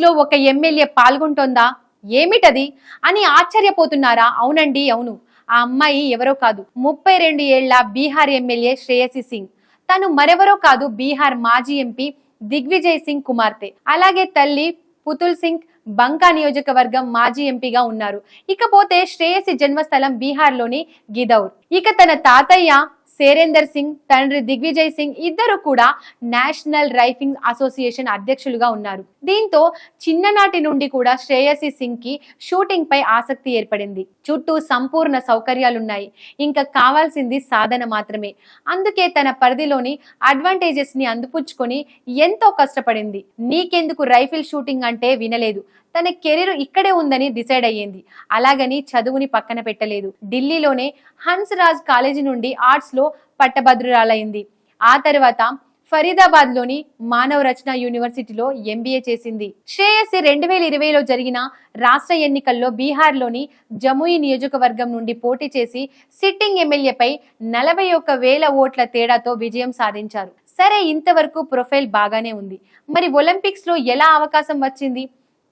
లో ఒక ఎమ్మెల్యే పాల్గొంటోందా, ఏమిటది అని ఆశ్చర్యపోతున్నారా? అవునండి, అవును. ఆ అమ్మాయి ఎవరో కాదు, 32 ఏళ్ల బీహార్ ఎమ్మెల్యే శ్రేయసి సింగ్. తను మరెవరో కాదు, బీహార్ మాజీ ఎంపీ దిగ్విజయ్ సింగ్ కుమార్తె. అలాగే తల్లి పుతుల్ సింగ్ బంకా నియోజకవర్గం మాజీ ఎంపీగా ఉన్నారు. ఇకపోతే శ్రేయసి జన్మస్థలం బీహార్ లోని గిదౌర్. ఇక తన తాతయ్య సేరేందర్ సింగ్, తండ్రి దిగ్విజయ్ సింగ్ ఇద్దరు కూడా నేషనల్ రైఫింగ్ అసోసియేషన్ అధ్యక్షులుగా ఉన్నారు. దీంతో చిన్ననాటి నుండి కూడా శ్రేయసి సింగ్ కి షూటింగ్ పై ఆసక్తి ఏర్పడింది. చుట్టూ సంపూర్ణ సౌకర్యాలున్నాయి, ఇంకా కావాల్సింది సాధన మాత్రమే. అందుకే తన పరిధిలోని అడ్వాంటేజెస్ ని అందిపుచ్చుకొని ఎంతో కష్టపడింది. నీకెందుకు రైఫిల్ షూటింగ్ అంటే వినలేదు. తన కెరీర్ ఇక్కడే ఉందని డిసైడ్ అయ్యింది. అలాగని చదువుని పక్కన పెట్టలేదు. ఢిల్లీలోనే హన్స్ రాజ్ కాలేజీ నుండి ఆర్ట్స్ లో పట్టభద్రురాలైంది. ఆ తర్వాత ఫరీదాబాద్ లోని మానవ రచన యూనివర్సిటీలో ఎంబీఏ చేసింది. శ్రేయసి 2020లో జరిగిన రాష్ట్ర ఎన్నికల్లో బీహార్ లోని జముయి నియోజకవర్గం నుండి పోటీ చేసి సిట్టింగ్ ఎమ్మెల్యేపై 41,000 ఓట్ల తేడాతో విజయం సాధించారు. సరే, ఇంతవరకు ప్రొఫైల్ బాగానే ఉంది. మరి ఒలింపిక్స్ లో ఎలా అవకాశం వచ్చింది?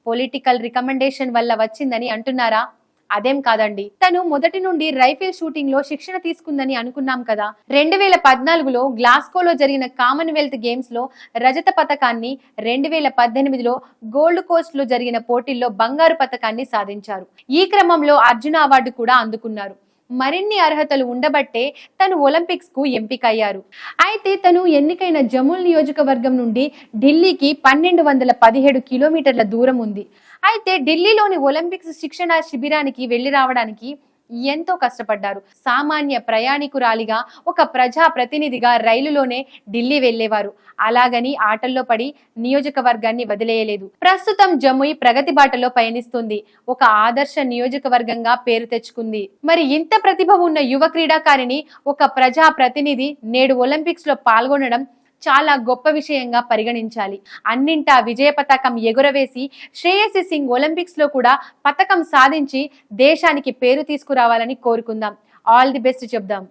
పొలిటికల్ రికమెండేషన్ వల్ల వచ్చిందని అంటున్నారా? అదేం కాదండి. తను మొదటి నుండి రైఫిల్ షూటింగ్ లో శిక్షణ తీసుకుందని అనుకున్నాం కదా. 2014లో గ్లాస్కోలో జరిగిన కామన్వెల్త్ గేమ్స్ లో రజత పతకాన్ని, 2018లో గోల్డ్ కోస్ట్ లో జరిగిన పోటీల్లో బంగారు పతకాన్ని సాధించారు. ఈ క్రమంలో అర్జున అవార్డు కూడా అందుకున్నారు. మరిన్ని అర్హతలు ఉండబట్టే తను ఒలింపిక్స్ కు ఎంపికయ్యారు. అయితే తను ఎన్నికైన జముల్ నియోజకవర్గం నుండి ఢిల్లీకి 1217 కిలోమీటర్ల దూరం ఉంది. అయితే ఢిల్లీలోని ఒలింపిక్స్ శిక్షణ శిబిరానికి వెళ్లి రావడానికి ఎంతో కష్టపడ్డారు. సామాన్య ప్రయాణికురాలిగా, ఒక ప్రజా ప్రతినిధిగా రైలులోనే ఢిల్లీ వెళ్లేవారు. అలాగని ఆటల్లో పడి నియోజకవర్గాన్ని వదిలేయలేదు. ప్రస్తుతం జముయి ప్రగతి బాటలో పయనిస్తుంది. ఒక ఆదర్శ నియోజకవర్గంగా పేరు తెచ్చుకుంది. మరి ఇంత ప్రతిభ ఉన్న యువ క్రీడాకారిణి, ఒక ప్రజా ప్రతినిధి నేడు ఒలింపిక్స్ లో పాల్గొనడం చాలా గొప్ప విషయంగా పరిగణించాలి. అన్నింటా విజయ పతాకం ఎగురవేసి శ్రేయసి సింగ్ ఒలింపిక్స్ లో కూడా పతకం సాధించి దేశానికి పేరు తీసుకురావాలని కోరుకుందాం. ఆల్ ది బెస్ట్ చెప్దాం.